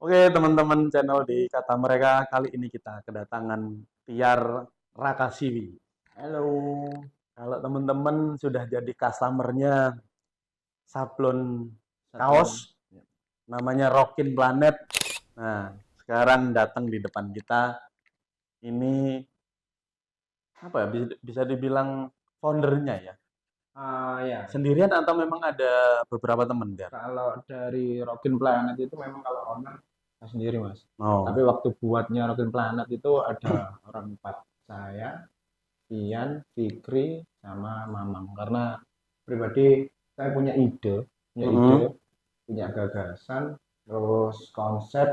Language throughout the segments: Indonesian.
Oke, teman-teman channel di Kata Mereka, kali ini kita kedatangan Tiar Rakasiwi. Halo. Kalau teman-teman sudah jadi customernya sablon kaos, Satuan. Ya. namanya Rockin Planet. Nah, sekarang datang di depan kita, ini apa ya, bisa dibilang foundernya ya? Ya, Sendirian atau memang ada beberapa teman, Tiar? kalau dari Rockin Planet itu memang kalau owner saya sendiri, Mas. Tapi Oh, waktu buatnya Rockin Planet itu ada orang empat. Saya, Ian, Fikri, sama Mamang. Karena pribadi saya punya ide, mm-mm. punya gagasan, terus konsep,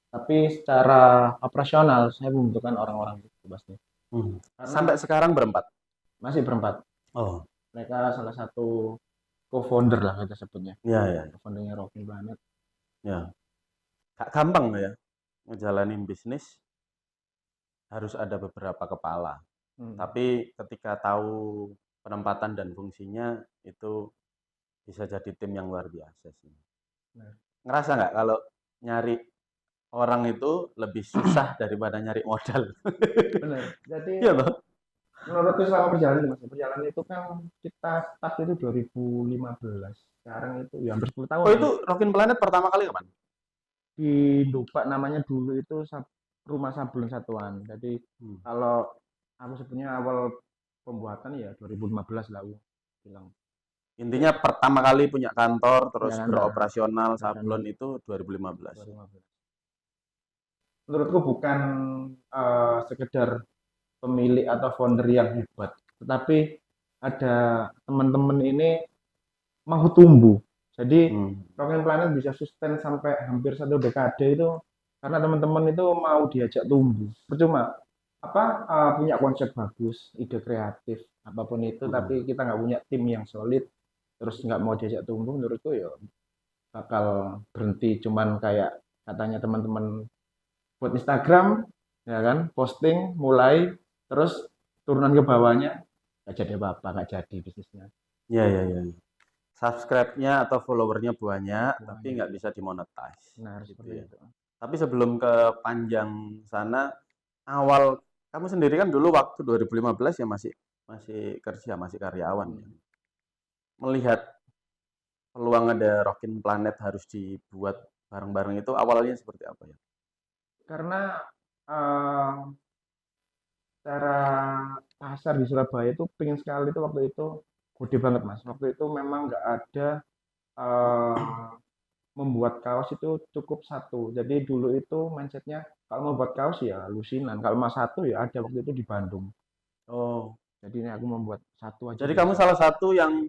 tapi secara operasional saya membutuhkan orang-orang itu pasti. Karena Sampai sekarang berempat. masih berempat. Oh, Mereka salah satu co-founder lah kita sebutnya. ya, ya, Co-foundernya Rockin Planet. ya. Gak gampang ya ngejalanin bisnis, harus ada beberapa kepala. Hmm. Tapi ketika tahu penempatan dan fungsinya, itu bisa jadi tim yang luar biasa sih. Nah, Ngerasa nggak kalau nyari orang itu lebih susah daripada nyari modal? benar. Jadi Iya toh? menurutku selama perjalanan mas, perjalanan itu kan kita start itu 2015. Sekarang itu ya hampir 10 tahun Oh, lah. itu Rockin Planet pertama kali kapan? Di Dupa namanya dulu itu rumah sablon satuan. Jadi Hmm. kalau aku sebutnya awal pembuatan ya 2015 lah aku bilang. Intinya pertama kali punya kantor, terus Punya kantor, beroperasional kantor sablon itu 2015. 2015. Menurutku bukan sekedar pemilik atau founder yang hebat, tetapi ada teman-teman ini mau tumbuh. Jadi Hmm. Rocket Planet bisa sustain sampai hampir satu dekade itu karena teman-teman itu mau diajak tumbuh. Percuma punya konsep bagus, ide kreatif, apapun itu, Hmm. tapi kita nggak punya tim yang solid, terus nggak mau diajak tumbuh, menurutku ya bakal berhenti cuman kayak katanya teman-teman buat Instagram, ya kan, posting, mulai, terus turunan ke bawahnya nggak jadi apa-apa, nggak jadi bisnisnya. Ya, ya, ya. Subscribe-nya atau followernya banyak, tapi Semuanya. nggak bisa dimonetize, Benar gitu seperti ya. itu. Tapi sebelum ke panjang sana, awal kamu sendiri kan dulu waktu 2015 ya masih masih kerja, masih karyawan ya. Hmm. Melihat peluang ada Rockin Planet harus dibuat bareng-bareng itu awalnya seperti apa ya? Karena eh, cara pasar di Surabaya itu pingin sekali itu waktu itu gede banget mas. Waktu itu memang nggak ada eh, membuat kaos itu cukup satu. Jadi dulu itu mindsetnya kalau mau buat kaos ya lusinan. Kalau mau satu ya ada waktu itu di Bandung. Oh, Jadi ini aku membuat satu aja jadi kamu bisa. salah satu yang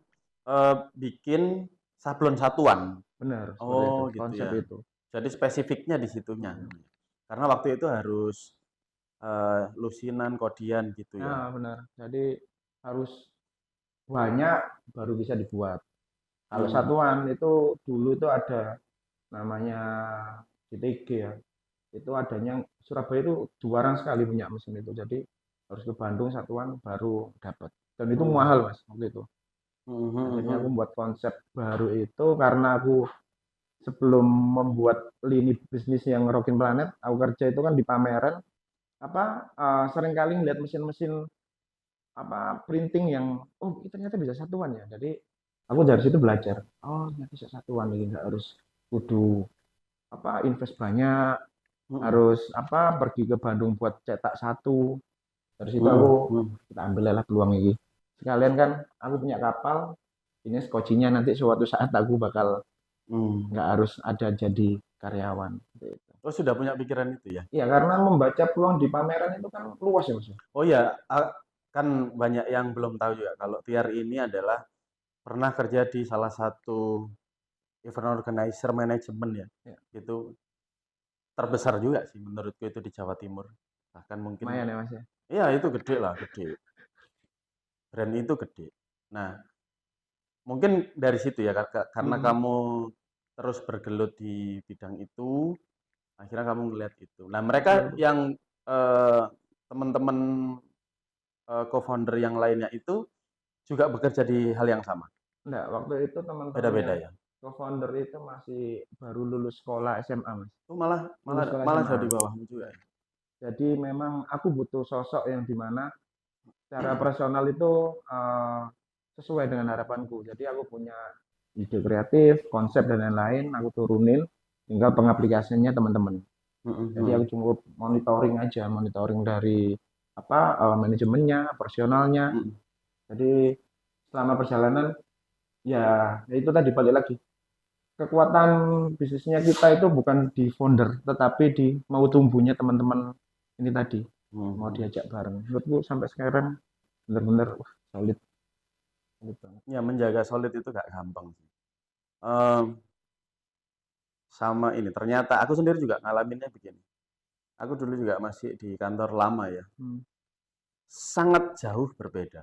bikin sablon satuan. Benar seperti itu Oh, gitu konsep ya. itu. Jadi spesifiknya di situnya. Hmm. Karena waktu itu harus lusinan, kodian gitu ya. Nah benar. Jadi harus banyak baru bisa dibuat. Kalau Hmm. satuan itu dulu itu ada namanya GTG ya. Itu adanya Surabaya itu jarang sekali punya mesin itu. Jadi harus ke Bandung satuan baru dapat. Dan itu Hmm. mahal mas waktu itu. Hmm, hmm, Akhirnya aku hmm. membuat konsep baru itu karena aku sebelum membuat lini bisnis yang Rockin Planet, aku kerja itu kan di pameran sering kali ngeliat mesin-mesin printing yang ternyata bisa satuan ya. Jadi aku dari situ belajar. Oh, ternyata bisa satuan ini nggak harus kudu invest banyak, Hmm. harus pergi ke Bandung buat cetak satu. Dari situ Hmm. aku Hmm. kita ambil lah peluang ini. Sekalian kan aku punya kapal, ini skocinya nanti suatu saat aku bakal Hmm. nggak harus ada jadi karyawan. Gitu. Oh, sudah punya pikiran itu ya? Ya karena membaca peluang di pameran itu kan luas ya mas. Oh ya, kan banyak yang belum tahu juga kalau Tiar ini adalah pernah kerja di salah satu event organizer manajemen ya. Ya, Itu terbesar juga sih menurutku itu di Jawa Timur. Bahkan mungkin lumayan ya mas ya. iya itu gede lah, gede. Brand itu gede. Nah, mungkin dari situ ya karena Hmm. kamu terus bergelut di bidang itu, akhirnya kamu ngelihat itu. Nah, mereka Betul. yang teman-teman co-founder yang lainnya itu juga bekerja di hal yang sama. Enggak, waktu itu teman-temannya Beda-beda ya. co-founder itu masih baru lulus sekolah SMA, Mas. Oh, malah Lulus malah sekolah malah SMA. jauh di bawahmu juga ya? Jadi memang aku butuh sosok yang dimana secara personal itu sesuai dengan harapanku. Jadi aku punya ide kreatif, konsep dan lain-lain, aku turunin, tinggal pengaplikasiannya teman-teman. Mhm, Jadi aku mhm, cukup monitoring aja, monitoring dari apa manajemennya, personalnya. mhm. Jadi selama perjalanan ya itu tadi balik lagi. Kekuatan bisnisnya kita itu bukan di founder, tetapi di mau tumbuhnya teman-teman ini tadi, mau Mhm. diajak bareng. Menurutku sampai sekarang benar-benar solid, solid banget. Ya menjaga solid itu gak gampang sih. Em, sama ini ternyata aku sendiri juga ngalaminnya begini. Aku dulu juga masih di kantor lama ya. Hmm. Sangat jauh berbeda.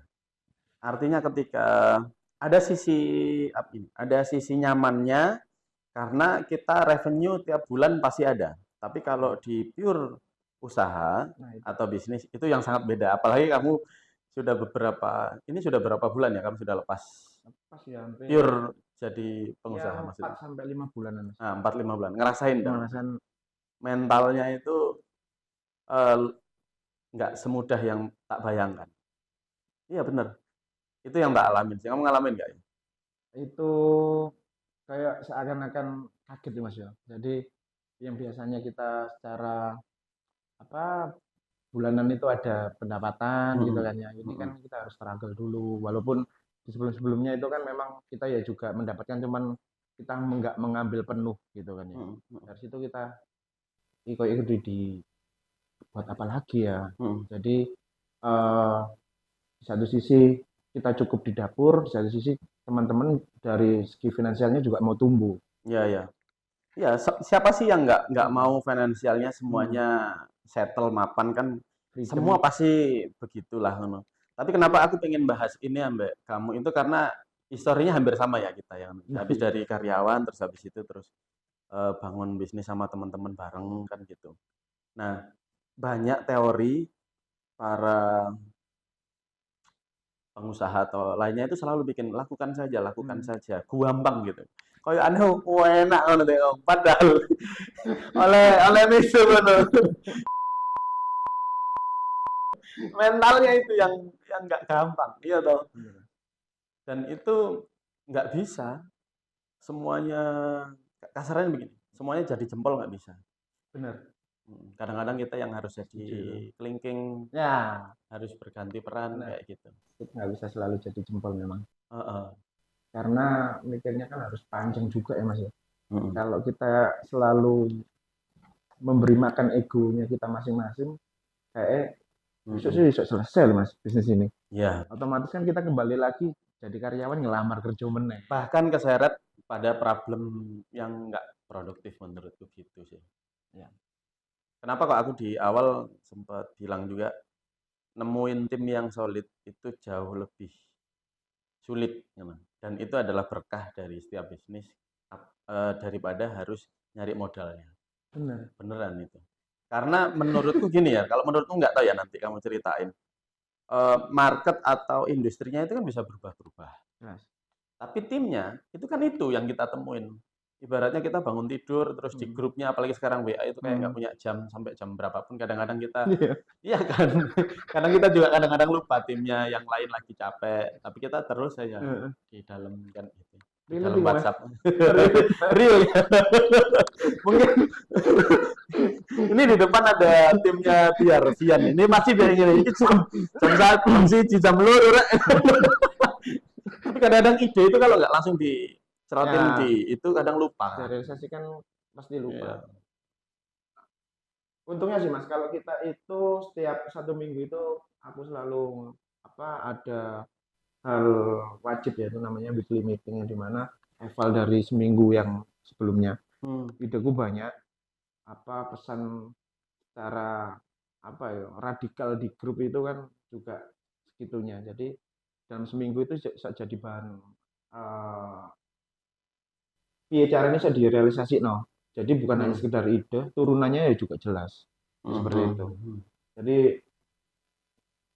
Artinya ketika ada sisi ada sisi nyamannya karena kita revenue tiap bulan pasti ada. Tapi kalau di pure usaha Nah itu atau bisnis itu yang sangat beda. Apalagi kamu ini sudah berapa bulan ya kamu sudah lepas pas ya hampir pure jadi ya pengusaha 4 maksudnya. sampai 5 bulanan Mas. Nah, 4-5 bulan. Ngerasain dong. Pemanasan Mentalnya itu eh, nggak semudah yang tak bayangkan. Iya bener. Itu yang tak alamin sih. Kamu ngalamin nggak ya? itu kayak seakan-akan kaget ya Mas ya. Jadi yang biasanya kita secara apa bulanan itu ada pendapatan gitu Mm-mm. kan ya. Ini kan Mm-mm. kita harus struggle dulu. Walaupun di sebelum-sebelumnya itu kan memang kita ya juga mendapatkan cuman kita nggak mengambil penuh gitu kan ya. Mm-mm. Mm-mm. Dari situ kita kok itu buat apa lagi ya. Mm-mm. Jadi di satu sisi kita cukup di dapur, di satu sisi teman-teman dari segi finansialnya juga mau tumbuh. Iya, iya. Ya, siapa sih yang nggak Hmm. mau finansialnya Hmm. semuanya settle mapan kan semua Freedom. pasti begitulah ngono. Tapi kenapa aku pengen bahas ini ambek kamu itu karena historinya hampir sama ya kita yang Nah, habis iya. dari karyawan terus habis itu terus bangun bisnis sama teman-teman bareng kan gitu. Nah, banyak teori para pengusaha atau lainnya itu selalu bikin lakukan Hmm. saja, gampang gitu. Kayak aneh enak ngono teh, padahal oleh oleh misu ngono. Mentalnya itu yang nggak gampang, iya toh. Bener. Dan itu nggak bisa semuanya kasarnya begini, semuanya jadi jempol nggak bisa. Bener. Kadang-kadang kita yang harus jadi Setuju itu. kelingking, Ya, harus berganti peran benar. kayak gitu. Kita nggak bisa selalu jadi jempol memang. Heeh. Karena mikirnya kan harus panjang juga ya Mas ya. Mm-mm. Kalau kita selalu memberi makan egonya kita masing-masing, kayak besok sih Mm-mm. besok selesai loh Mas bisnis ini. Ya, Otomatis kan kita kembali lagi jadi karyawan ngelamar kerja meneh. bahkan keseret pada problem yang nggak produktif menurutku gitu sih. Ya, Kenapa kok aku di awal sempat bilang juga nemuin tim yang solid itu jauh lebih sulit, ya, Mas. Dan itu adalah berkah dari setiap bisnis daripada harus nyari modalnya. benar. Beneran itu. Karena menurutku gini ya, kalau menurutku nggak tahu ya nanti kamu ceritain. Market atau industrinya itu kan bisa berubah-berubah. Jelas. Tapi timnya itu kan itu yang kita temuin. Ibaratnya kita bangun tidur terus di Hmm. grupnya apalagi sekarang WA itu kayak nggak Hmm. punya jam sampai jam berapapun kadang-kadang kita Iya. iya kan kadang kita juga kadang-kadang lupa timnya yang lain lagi capek tapi kita terus saja Heeh. di dalam kan itu di Relate dalam juga Mas. WhatsApp Relate. real ya mungkin ini di depan ada timnya biar Vian ini masih biar ini jam satu sih jam luar tapi kadang-kadang ide itu kalau nggak langsung dicerotin Ya, di itu kadang lupa kan. direalisasikan pasti lupa. Iya. Untungnya sih Mas, kalau kita itu setiap 1 minggu itu aku selalu apa ada hal wajib ya itu namanya weekly meeting yang dimana eval dari seminggu yang sebelumnya. Hmm. Ideku banyak, apa pesan secara apa ya radikal di grup itu kan juga segitunya. Jadi dalam seminggu itu bisa jadi bahan eh piye caranya bisa direalisasi no. Jadi bukan hanya Hmm. sekedar ide, turunannya ya juga jelas. Ya, Hmm. seperti Hmm. itu. Hmm. Jadi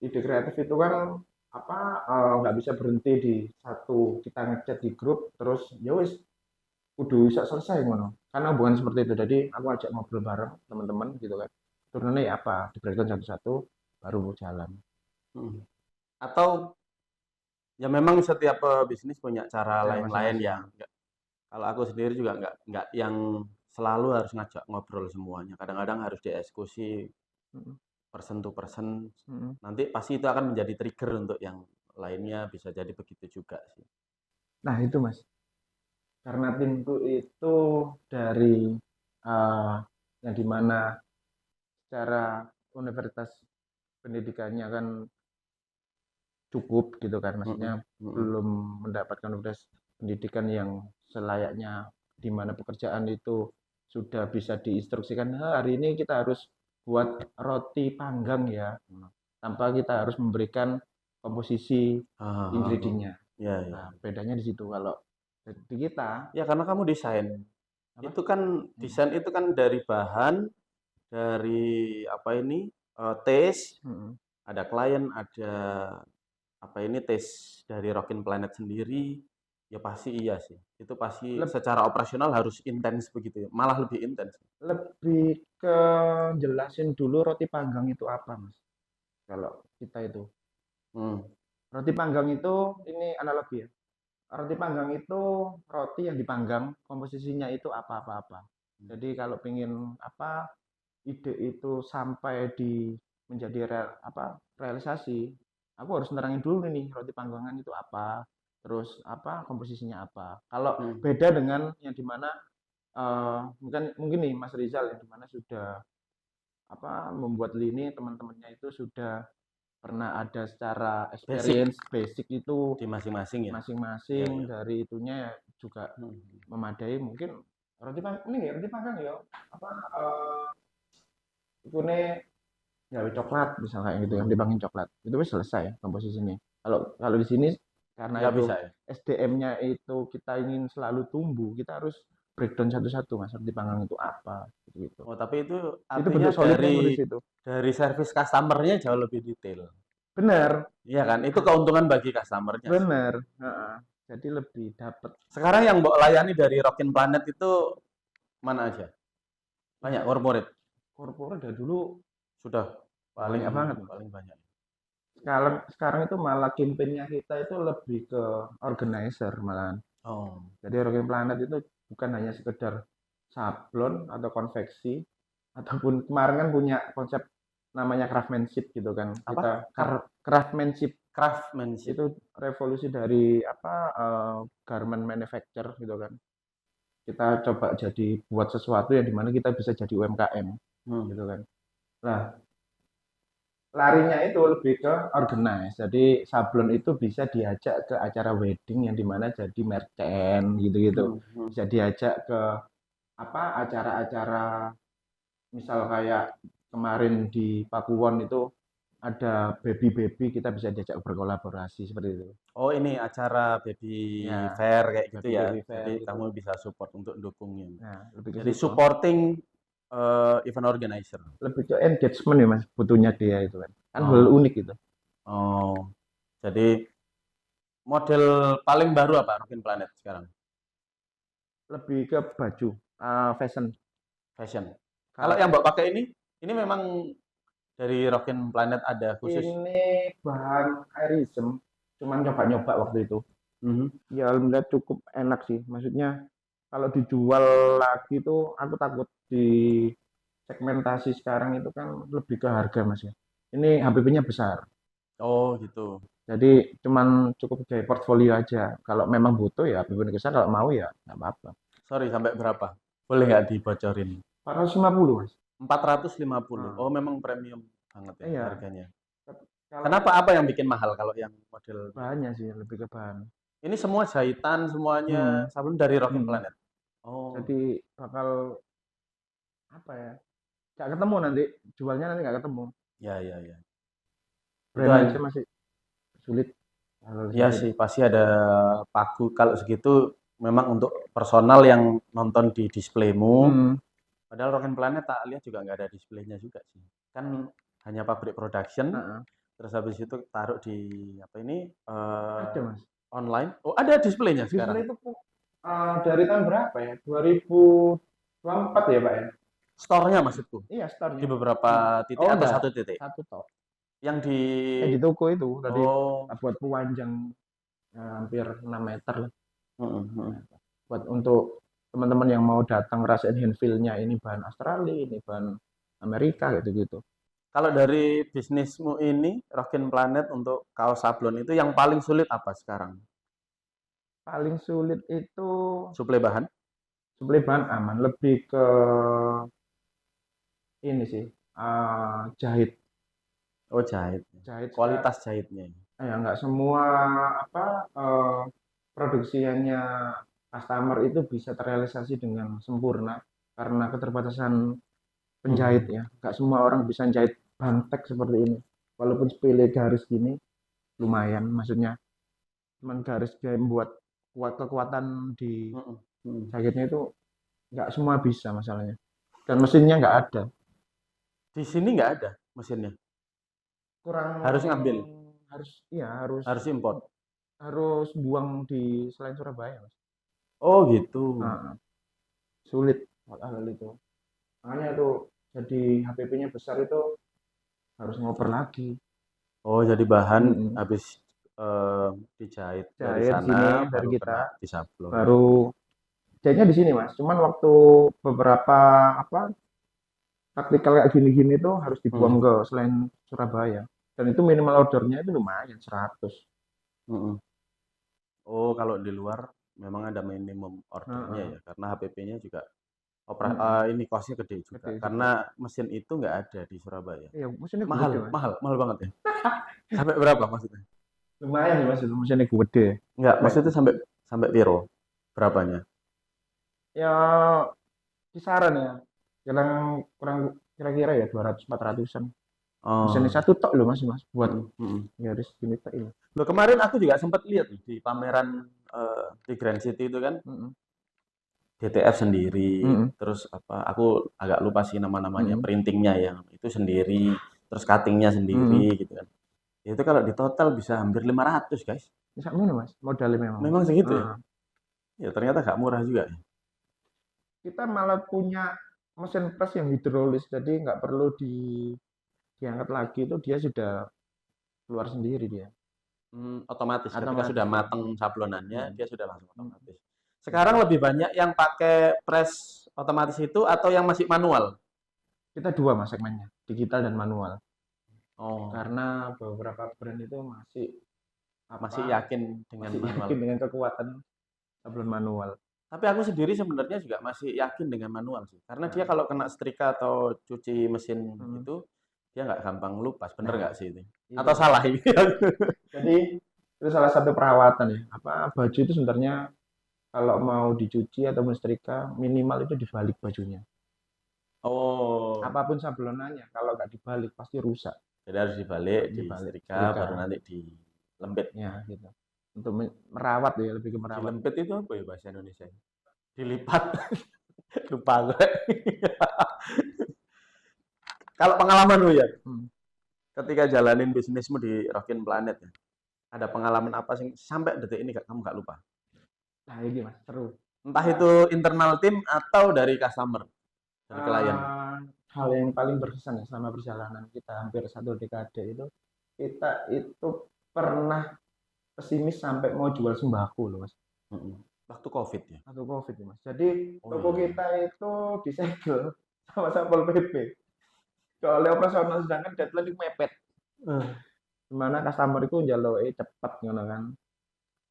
ide kreatif itu kan apa nggak bisa berhenti di satu kita ngechat di grup terus ya wis kudu bisa selesai ngono. Karena hubungan seperti itu. Jadi aku ajak ngobrol bareng teman-teman gitu kan. Turunnya ya apa? Di breakdown satu-satu baru jalan. Hmm. Atau ya memang setiap bisnis punya cara Ya lain-lain masing-masing. ya. Kalau aku sendiri juga nggak yang selalu harus ngajak ngobrol semuanya. Kadang-kadang harus dieksekusi Mm, person to person. mm. Nanti pasti itu akan menjadi trigger untuk yang lainnya bisa jadi begitu juga sih. Nah itu Mas. Karena timku itu dari eh, yang dimana secara universitas pendidikannya kan cukup gitu kan, maksudnya Mm-mm, mm-mm. belum mendapatkan universitas pendidikan yang selayaknya di mana pekerjaan itu sudah bisa diinstruksikan, "Ah, hari ini kita harus buat roti panggang ya, tanpa kita harus memberikan komposisi Ah, ah, ah. ingredientnya. Ya, Nah, ya. bedanya di situ kalau di kita Ya karena kamu desain. apa? Itu kan Mm, desain itu kan dari bahan, dari apa ini, taste, mm. ada klien, ada apa ini taste dari Rockin Planet sendiri. Ya pasti iya sih. Itu pasti Leb- secara operasional harus intens begitu ya. Malah lebih intens. Lebih ke jelasin dulu roti panggang itu apa, Mas? Kalau kita itu Hmm. roti panggang itu ini analogi ya. Roti panggang itu roti yang dipanggang, komposisinya itu apa-apa-apa. Jadi kalau pingin apa ide itu sampai di menjadi realisasi, aku harus nerangin dulu nih roti panggangan itu apa, terus apa komposisinya apa. Kalau Hmm. beda dengan yang dimana mungkin mungkin nih Mas Rizal yang dimana sudah apa membuat lini teman-temannya itu sudah pernah ada secara Basic experience basic itu di masing-masing ya. Ya, masing-masing ya. dari itunya ya juga Hmm. memadai mungkin roti panggang ya apa itu nih ya coklat misalnya kayak gitu yang Hmm. dibangin coklat itu wis selesai komposisinya kalau kalau di sini karena Nggak itu bisa ya. SDM-nya itu kita ingin selalu tumbuh kita harus breakdown satu-satu mas roti panggang itu apa gitu Oh, tapi itu artinya bentuk solidnya dari situ dari service customer-nya jauh lebih detail. benar Iya kan? Itu keuntungan bagi customer-nya sih. benar heeh. Jadi lebih dapat Sekarang yang Mbok layani dari Rockin Planet itu mana aja? wah Banyak corporate. korporat dari dulu Sudah paling banyak banget mas paling banyak. sekarang itu malah campaign-nya kita itu lebih ke organizer malahan. Oh. Jadi Rocking Planet itu bukan hanya sekedar sablon atau konveksi, ataupun kemarin kan punya konsep namanya craftsmanship gitu kan. Apa? Kita craftsmanship Craftsmanship. itu revolusi dari apa garment manufacture gitu kan. Kita coba jadi buat sesuatu yang dimana kita bisa jadi UMKM Hmm. gitu kan. Nah, larinya itu lebih ke organize. Jadi sablon itu bisa diajak ke acara wedding yang dimana jadi merchant gitu-gitu. Hmm. Hmm. Bisa diajak ke apa acara-acara misal kayak kemarin di Pakuwon itu ada baby-baby kita bisa diajak berkolaborasi seperti itu. Oh, ini acara baby Ya, fair kayak gitu ya. baby-baby fair Jadi gitu. kamu bisa support untuk dukungnya. Nah, lebih ke Jadi situ. supporting event organizer. Lebih ke engagement ya Mas, butuhnya dia itu kan. Kan hal Oh. unik itu. Oh. Jadi model paling baru apa Rockin Planet sekarang? Lebih ke baju, fashion. Fashion. Kalau Kalau yang Mbak pakai ini memang dari Rockin Planet ada khusus. ini bahan airism, cuman nyoba-nyoba waktu itu. Mhm. Ya alhamdulillah cukup enak sih. Maksudnya kalau dijual lagi tuh aku takut di segmentasi sekarang itu kan lebih ke harga mas ya. Ini HPP-nya besar. Oh gitu. Jadi cuman cukup kayak portfolio aja. Kalau memang butuh ya HPP besar, kalau mau ya nggak apa-apa. Sorry sampai berapa? Boleh nggak dibocorin? 450 mas. 450. Nah, Oh memang premium banget ya iya. harganya. Kalau Kenapa apa yang bikin mahal kalau yang model bahannya sih lebih ke bahan. ini semua jahitan semuanya Hmm, sabun dari Rockin hmm. Planet? Oh, Jadi bakal apa ya? Nggak ketemu nanti jualnya nanti nggak ketemu. ya ya ya. Itu Brand aja masih sulit hal ya seperti itu. sih pasti ada pagu kalau segitu memang untuk personal yang nonton di displaymu. Hmm, Padahal Rockin Planet tak lihat juga nggak ada displaynya juga sih. Kan hanya pabrik production, heeh. terus habis itu taruh di apa ini Ada mas. online. Oh ada displaynya Display sekarang. itu Dari tahun berapa ya? 2024 ya, Pak ya? Store-nya maksudku. Iya, Di store-nya. beberapa titik Oh, atau enggak. satu titik? Satu tok. Yang di Yang di toko itu tadi oh, buat pewanjang hampir 6 meter lah. heeh, heeh. Buat untuk teman-teman yang mau datang ngerasain hand feel-nya ini bahan Australia, ini bahan Amerika gitu-gitu. Kalau dari bisnismu ini, Rockin Planet untuk kaos sablon itu yang paling sulit apa sekarang? Paling sulit itu Suplai bahan? suplai bahan aman, lebih ke ini sih, jahit. Oh, jahit. Jahit sekarang Kualitas jahitnya. ya nggak semua apa produksiannya customer itu bisa terrealisasi dengan sempurna karena keterbatasan penjahit Hmm. ya. Nggak semua orang bisa jahit bantek seperti ini. Walaupun sepele garis gini lumayan, maksudnya cuman garis dia buat kuat kekuatan di Heeh, heeh. jahitnya itu nggak semua bisa masalahnya. Dan mesinnya nggak ada, Di sini nggak ada mesinnya. kurang Harus ngambil, harus iya harus harus import. harus buang di selain Surabaya Mas. Oh, gitu. Nah, sulit hal itu. Makanya itu jadi HPP-nya besar itu harus ngoper lagi. Oh, jadi bahan Mm-mm. habis dijahit dari Jahit sini sana dari baru kita, kena disablon. baru jahitnya di sini Mas. Cuman waktu beberapa apa praktikal kayak gini-gini tuh harus dibuang Hmm, ke selain Surabaya. Dan itu minimal ordernya itu lumayan 100. heeh. Oh, kalau di luar memang ada minimum ordernya Heeh. ya, karena HPP-nya juga Mm-mm. ini kosnya gede juga. Gede Karena juga. mesin itu nggak ada di Surabaya. Iya, mesinnya Mahal, gede Mas. mahal, mahal banget ya. Sampai berapa maksudnya? Lumayan sih Mas itu mesinnya gede. Enggak, Komplek. maksudnya sampai sampai piro? Berapanya? Ya kisaran ya. Yang kurang kira-kira ya 200-400-an. Mesinnya Oh, satu tok loh Mas, Mas. Buat mm, mm. garis gini tok ini. Loh, kemarin aku juga sempat lihat nih di pameran di Grand City itu kan Mm-mm. DTF sendiri, Mm-mm. terus apa? Aku agak lupa sih nama-namanya, Mm-mm. printingnya yang itu sendiri, terus cuttingnya sendiri Mm-mm. gitu kan. Itu kalau di total bisa hampir 500 guys. Bisa mana Mas? Modalnya memang Mas. Memang segitu ya? Heeh. Ya ternyata gak murah juga ya. Kita malah punya mesin pres yang hidrolis, jadi nggak perlu diangkat lagi itu dia sudah keluar sendiri dia. Otomatis ketika sudah Otomatis ya. mateng sablonannya, Mm. dia sudah langsung Mm. otomatis. Sekarang Gitu. lebih banyak yang pakai press otomatis itu atau yang masih manual? Kita dua Mas segmennya, digital dan manual. Oh, Karena beberapa brand itu masih masih apa yakin dengan masih manual. yakin dengan kekuatan sablon manual. Tapi aku sendiri sebenarnya juga masih yakin dengan manual sih. Karena dia Nah, kalau kena setrika atau cuci mesin mm. itu, dia nggak gampang lupas. Bener Nah, nggak sih itu? itu Atau Mas. salah ini? Jadi itu salah satu perawatan ya. Apa baju itu sebenarnya kalau mau dicuci atau mensetrika minimal itu dibalik bajunya. Oh, Apapun sablonannya, kalau nggak dibalik pasti rusak. jadi harus dibalik, di Dibalik, setrika, setrika. baru nanti dilembit. Ya, gitu. Untuk merawat ya, lebih ke merawat. Dilempit itu apa ya bahasa Indonesia? Dilipat. Lupa gue. Kalau pengalaman lu ya, Hmm. ketika jalanin bisnismu di Rockin Planet ya, ada pengalaman apa sih sampai detik ini kamu nggak lupa? Nah, ini Mas, seru. Entah Nah, itu internal tim atau dari customer, dari klien. eh, hal yang paling berkesan ya selama perjalanan kita hampir 1 dekade itu, kita itu pernah pesimis sampai mau jual sembako loh Mas. Mm-mm. Waktu COVID ya. Atau COVID ya Mas. Jadi Oh toko iya, iya. kita itu disegel sama Satpol PP. Kalau operasional sedangkan deadline itu mepet. Eh, Dimana customer itu njaluke cepet ngono kan.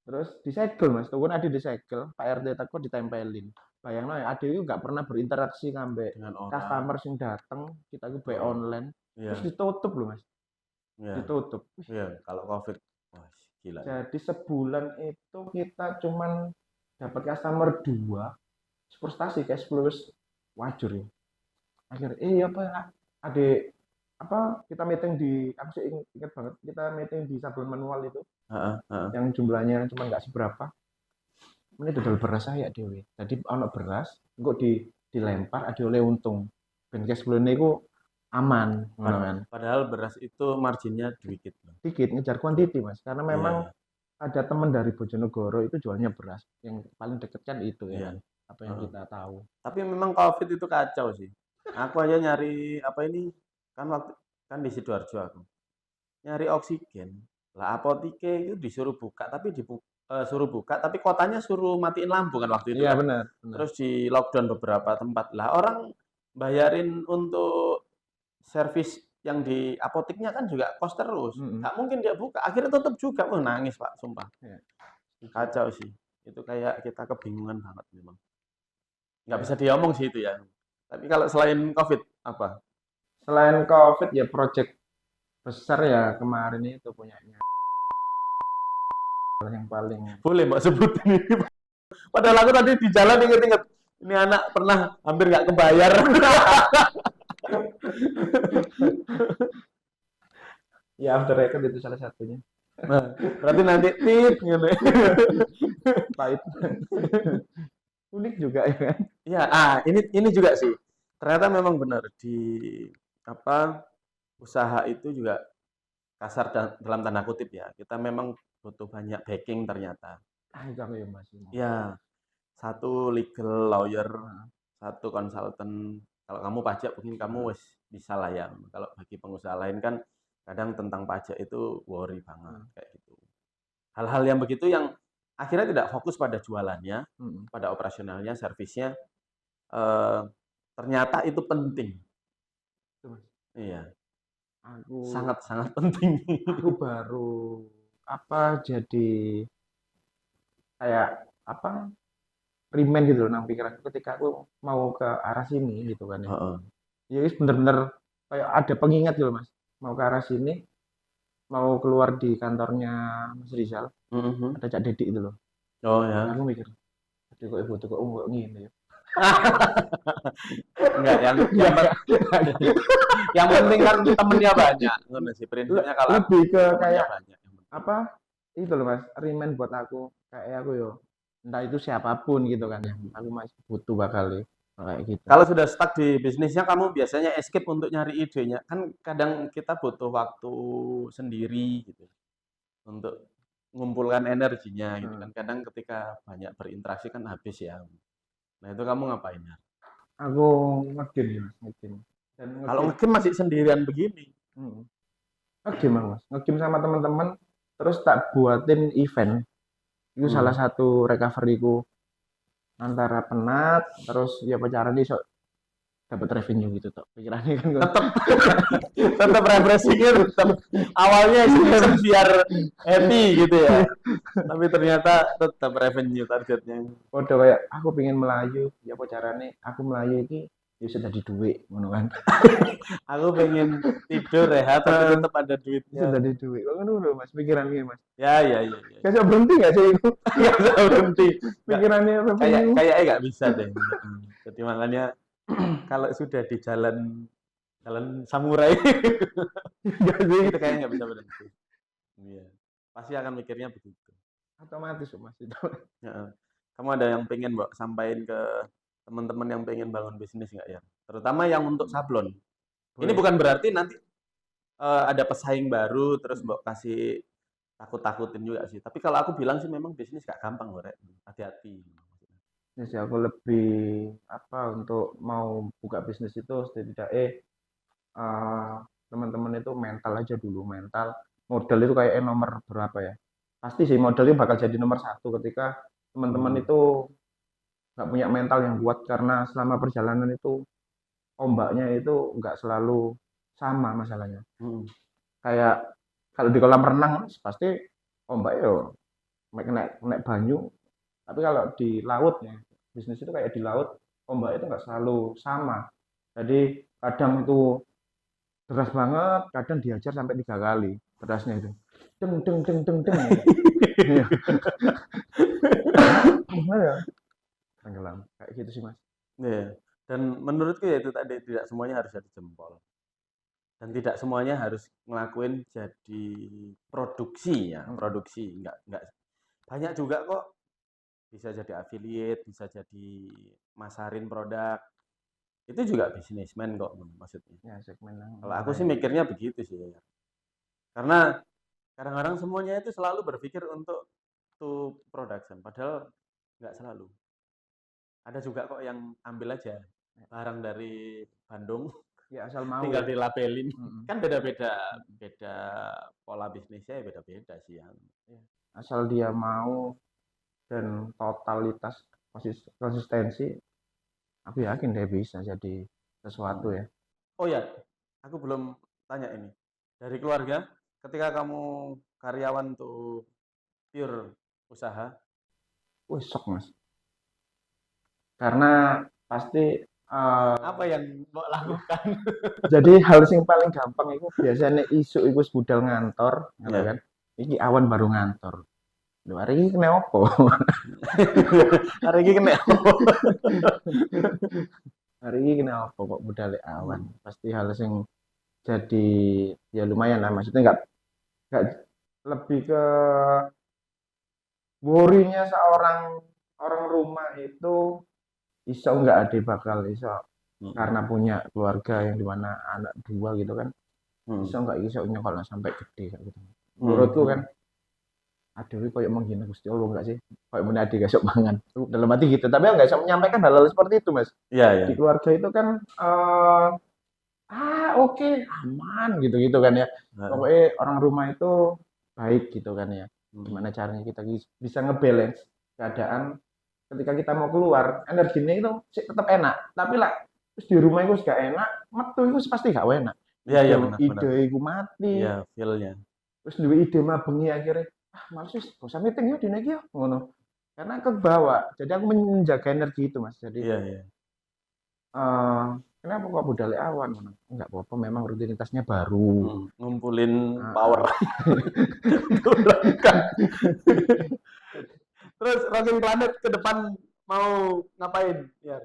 Terus disegel Mas, tuh kan ada disegel, Pak RT teko ditempelin. Bayangno ya, ade itu nggak pernah berinteraksi sampai dengan orang. customer sing dateng, kita itu by Heeh. online, terus Iya, ditutup loh Mas, iya, ditutup. iya. Kalau COVID, wah gila sih. Jadi sebulan itu kita cuman dapat customer 2, frustasi cash flow wis wajur ya. Akhirnya, apa ya, ade apa kita meeting di, aku sih ingat banget, kita meeting di sablon manual itu, Heeh, heeh. yang jumlahnya cuma nggak seberapa. Ini dodol beras saya dewe. Tadi ono beras, engko dilempar ada oleh untung. Ben cash flow niku aman, ngono kan. Padahal beras itu marginnya dikit loh. Dikit ngejar kuantiti, Mas. Karena Iya, memang iya. ada teman dari Bojonegoro itu jualnya beras. Yang paling deket kan itu ya Iya. kan. Apa yang Heeh. kita tahu. Tapi memang COVID itu kacau sih. Aku aja nyari apa ini kan waktu kan di Sidoarjo aku. Nyari oksigen. Lah apotike itu disuruh buka suruh buka tapi kotanya suruh matiin lampu kan waktu itu Iya kan. benar, benar. Terus di lockdown beberapa tempat. Lah orang bayarin untuk servis yang di apoteknya kan juga kos terus. Mm-mm. Nggak mungkin dia buka. Akhirnya tutup juga. Wah, nangis Pak, sumpah. Ya, Kacau sih. Itu kayak kita kebingungan banget memang. Nggak ya. bisa diomong sih itu ya. Tapi kalau selain COVID, apa? Selain COVID ya project besar ya kemarin itu punyanya yang paling Boleh Mbak sebutin ini. Padahal aku tadi di jalan inget-inget. Ini anak pernah hampir nggak kebayar. ya After Record itu salah satunya. Nah, berarti nanti tit gitu. Pahit. Unik juga ya kan. Ya, ini juga sih. Ternyata memang benar di apa usaha itu juga kasar dalam tanda kutip ya. Kita memang butuh banyak backing ternyata. Itu aku ya masih mau. Ya, satu legal lawyer, Nah, satu konsultan. Kalau kamu pajak mungkin kamu wis bisa lah ya. Kalau bagi pengusaha lain kan kadang tentang pajak itu worry banget kayak gitu. Hal-hal yang begitu yang akhirnya tidak fokus pada jualannya, mm. pada operasionalnya, servisnya, eh, ternyata itu penting. Itu, Mas. Iya, Aku sangat-sangat penting. aku baru jadi kayak apa remind gitu loh nang pikiranku ketika aku mau ke arah sini gitu kan ya. Heeh. Ya wis bener-bener kayak ada pengingat gitu Mas. Mau ke arah sini, mau keluar di kantornya Mas Rizal, Mhm. ada Cak Dedik itu loh. Oh ya. Aku mikir, aduh kok ibu tuh kok ngene ya. Enggak, yang penting kan temennya banyak. Ngono sih prinsipnya kalau aku Lebih ke temennya kayak banyak. Yang penting. apa itu loh Mas, remind buat aku kayak aku yo entah itu siapapun gitu kan ya. Aku masih butuh bakal kayak gitu. Kalau sudah stuck di bisnisnya, kamu biasanya escape untuk nyari idenya. Kan kadang kita butuh waktu sendiri gitu untuk mengumpulkan energinya gitu Hmm. kan. Kadang ketika banyak berinteraksi kan habis ya. Nah, itu kamu ngapain ya? Aku ngegame ya Mas, ngegame. Dan Kalau ngegame, ngegame masih sendirian begini. hmm. Ngegame Mas, ngegame sama teman-teman terus tak buatin event. Itu salah Hmm. satu recovery-ku antara penat terus ya pacaran iso dapat revenue gitu tok. Pikirannya kan kok. Tetap tetap refreshingnya tetap awalnya iseng biar happy gitu ya. Tapi ternyata tetap revenue targetnya. Podo kayak aku pengen melayu, ya pacarane aku melayu iki ya bisa jadi duit ngono kan. Aku pengen tidur rehat tapi tetap ada Bisa duitnya. jadi duit. Kok ngono lho Mas, pikirannya Mas. Ya, ya, ya, ya. Gak berhenti gak sih itu? Nggak bisa berhenti. Nggak, Pikirannya revenue. kayaknya nggak bisa deh. Jadi makanya kalau sudah di jalan jalan samurai Gak sih. itu kayaknya nggak bisa berhenti. Iya. Pasti akan mikirnya begitu. Otomatis Mas itu. Heeh. Kamu ada yang pengen Mbak sampaikan ke teman-teman yang pengen bangun bisnis nggak ya? Terutama yang untuk sablon. Ini Boleh. bukan berarti nanti ada pesaing baru terus Mbak kasih takut-takutin juga sih. Tapi kalau aku bilang sih memang bisnis gak gampang loh, Rek. Hati-hati. Ya sih aku lebih apa untuk mau buka bisnis itu setidaknya teman-teman itu mental aja dulu mental modal itu kayak nomor berapa ya pasti sih modalnya bakal jadi nomor satu ketika teman-teman Hmm. itu nggak punya mental yang kuat karena selama perjalanan itu ombaknya itu nggak selalu sama masalahnya Hmm. kayak kalau di kolam renang pasti ombaknya yo naik naik naik banyu tapi kalau di laut ya bisnis itu kayak di laut ombak itu nggak selalu sama jadi kadang itu deras banget, kadang diajar sampai 3 kali derasnya itu. Deng deng deng deng deng. Iya. Gimana ya? Tenggelam. Kayak gitu sih, Mas. Iya. Dan menurutku ya itu tadi tidak semuanya harus jadi jempol. Dan tidak semuanya harus ngelakuin jadi produksi ya, produksi. Enggak. Banyak juga kok bisa jadi affiliate, bisa jadi masarin produk. Itu juga bisnismen kok maksudnya. Ya, segmen yang Kalau aku sih lain. mikirnya begitu sih. Karena kadang-kadang semuanya itu selalu berpikir untuk to production, padahal nggak selalu. Ada juga kok yang ambil aja barang dari Bandung, Ya asal mau tinggal ya. dilabelin. Mm-mm. Kan beda-beda, beda pola bisnisnya ya beda-beda sih yang. Asal dia mau dan totalitas konsistensi, aku yakin dia bisa jadi sesuatu ya. Oh ya, aku belum tanya ini. Dari keluarga, ketika kamu karyawan tuh pure usaha, Wih, sok mas. Karena pasti apa yang mau lakukan? jadi hal yang paling gampang itu biasanya isu itu budal ngantor, gitu Ya, kan. Iki awan baru ngantor. Lho, hari ini kena opo? hari ini kena. Hari ini kena opo kok budal awan? Pasti hal yang jadi ya lumayan lah. Maksudnya nggak lebih ke worry-nya seorang orang rumah itu iso nggak ada bakal iso karena punya keluarga yang dimana anak dua gitu kan iso nggak iso kalau sampai gede kayak gitu menurutku kan aduh ini kayak menghina Gusti Allah nggak sih kayak mana adik gak mangan dalam hati gitu tapi nggak bisa menyampaikan hal-hal seperti itu mas Iya, ya. di keluarga itu kan oke aman gitu gitu kan ya pokoknya orang rumah itu baik gitu kan ya gimana caranya kita bisa ngebalance keadaan ketika kita mau keluar energinya itu tetap enak tapi lah terus di rumah itu gak enak metu itu pasti gak enak Iya, iya benar, ide benar. itu mati Iya, feel-nya. terus dua ide mabengi akhirnya males wis gak usah meeting yuk dina iki yuk ngono karena kebawa jadi aku menjaga energi itu mas jadi Iya, iya. kenapa kok budal awan ngono enggak apa-apa memang rutinitasnya baru Ngumpulin power. Terus Rocking Planet ke depan mau ngapain? Ya.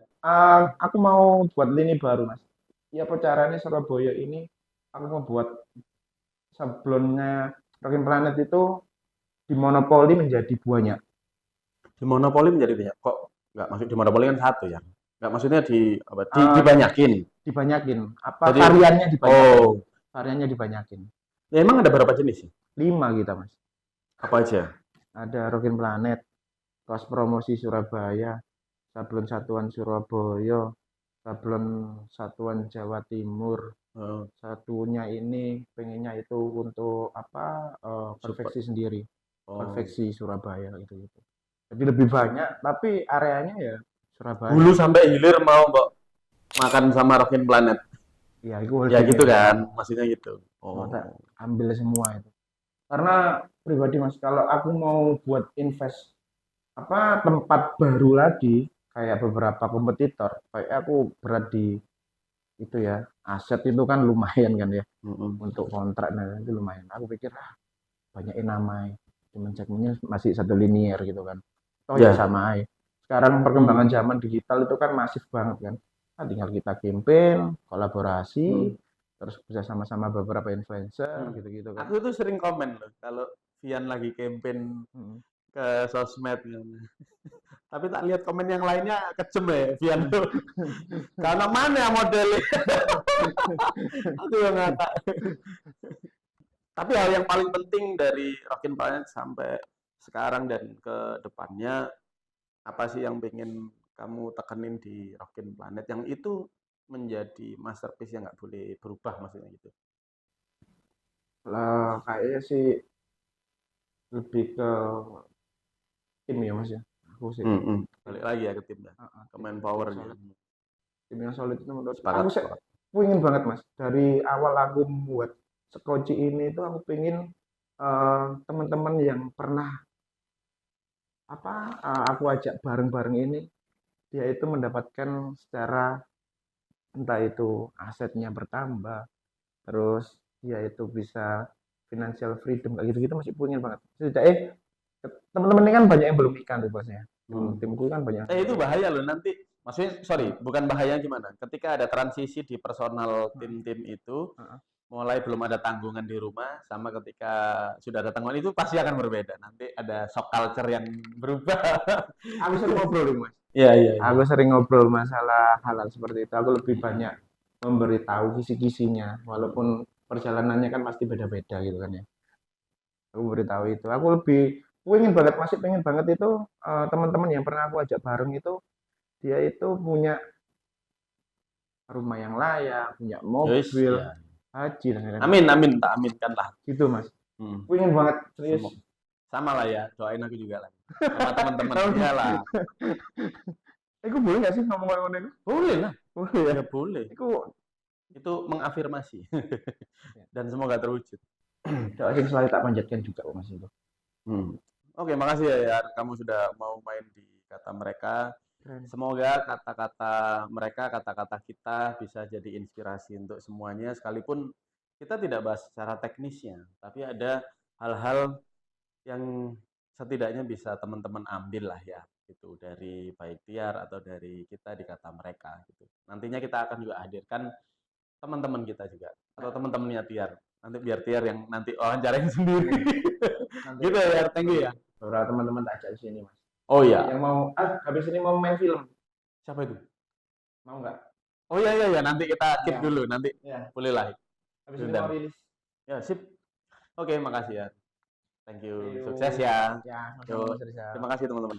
aku mau buat lini baru mas ya apa caranya Surabaya ini aku mau buat sebelumnya Rocking Planet itu dimonopoli menjadi banyak. Di monopoli menjadi banyak. Kok nggak masuk di monopoli kan satu ya? Nggak maksudnya dibanyakin. Dibanyakin. Apa Jadi, variannya dibanyakin? oh, Variannya dibanyakin. ya emang ada berapa jenis sih? 5 kita mas. Apa aja? Ada Rocking Planet, Kos Promosi Surabaya, Sablon Satuan Surabaya, Sablon Satuan Jawa Timur. Oh, Satunya ini pengennya itu untuk apa? Konveksi sendiri. oh. Konveksi Surabaya gitu. Jadi lebih banyak, tapi areanya ya Surabaya. Hulu sampai hilir mau kok makan sama Rocking Planet. Ya, itu Ya gitu kan, maksudnya gitu. mau tak ambil semua itu. Karena pribadi mas, kalau aku mau buat invest apa tempat baru lagi, kayak beberapa kompetitor, kayak aku berat di itu ya, aset itu kan lumayan kan ya, untuk kontrak nah itu lumayan. Aku pikir banyak yang namanya, cuman segmennya masih satu linear gitu kan. Oh ya sama aja. Sekarang perkembangan zaman digital itu kan masif banget kan. Nah, tinggal kita campaign, kolaborasi, terus bisa sama-sama beberapa influencer gitu-gitu kan. Aku tuh sering komen loh kalau Vian lagi campaign ke sosmed gitu. Tapi tak lihat komen yang lainnya kejem ya Vian tuh. Karena mana modelnya? Aku yang ngata. Tapi hal yang paling penting dari Rockin Planet sampai sekarang dan ke depannya apa sih yang pengen kamu tekenin di Rockin Planet yang itu menjadi masterpiece yang nggak boleh berubah maksudnya gitu. Lah kayaknya sih lebih ke tim ya mas ya. Aku sih. Balik lagi ya ke tim dah. Ke manpowernya. Tim yang solid itu menurut Sepakat, aku sih pengen banget mas. Dari awal aku membuat Sekoci ini itu aku pengen teman-teman yang pernah aku ajak bareng-bareng ini dia itu mendapatkan secara entah itu asetnya bertambah terus dia itu bisa financial freedom kayak gitu-gitu masih pengen banget setidaknya teman-teman ini kan banyak yang belum nikah tuh bosnya timku kan banyak itu bahaya loh nanti maksudnya sorry bukan bahaya gimana ketika ada transisi di personal tim-tim itu mulai belum ada tanggungan di rumah sama ketika sudah ada tanggungan itu pasti akan berbeda nanti ada shock culture yang berubah. Aku sering ngobrol mas. Iya. Aku sering ngobrol masalah hal-hal seperti itu. Aku lebih banyak memberitahu kisi-kisinya, walaupun perjalanannya kan pasti beda-beda gitu kan ya. Aku beritahu itu. Aku lebih masih pengen banget itu teman-teman yang pernah aku ajak bareng itu dia itu punya rumah yang layak, punya Yowis, mobil, ya. haji dan lain-lain. Amin, amin, tak aminkan lah. Gitu Mas. Hmm. Pengen banget serius. Sama lah ya, doain aku juga lah. Sama teman-teman dia lah. Iku boleh nggak sih ngomong-ngomong itu? Boleh lah. Boleh ya. Ya boleh. Iku Itu mengafirmasi. Dan semoga terwujud. doa sing selalu tak panjatkan juga kok Mas itu. Oke, makasih ya, Yar. Kamu sudah mau main di kata mereka. Keren. Semoga kata-kata mereka, kata-kata kita bisa jadi inspirasi untuk semuanya. Sekalipun kita tidak bahas secara teknisnya, tapi ada hal-hal yang setidaknya bisa teman-teman ambil lah ya, gitu, dari baik Tiar atau dari kita di kata mereka. Gitu. Nantinya kita akan juga hadirkan teman-teman kita juga atau teman-temannya Tiar. Nanti biar Tiar yang nanti wawancarain sendiri. Nanti Gitu ya, thank you ya. beberapa teman-teman tak ajak di sini Mas. Oh iya. Yang mau habis ini mau main film. Siapa itu? Mau nggak? Oh iya iya ya, nanti kita keep Ya. dulu, nanti Ya. boleh lah. Habis ini Sudah. mau rilis. Ya, sip. Oke, makasih ya. Thank you. Sukses ya. Ya, Yo. sama-sama Mas Rizal. Terima kasih teman-teman.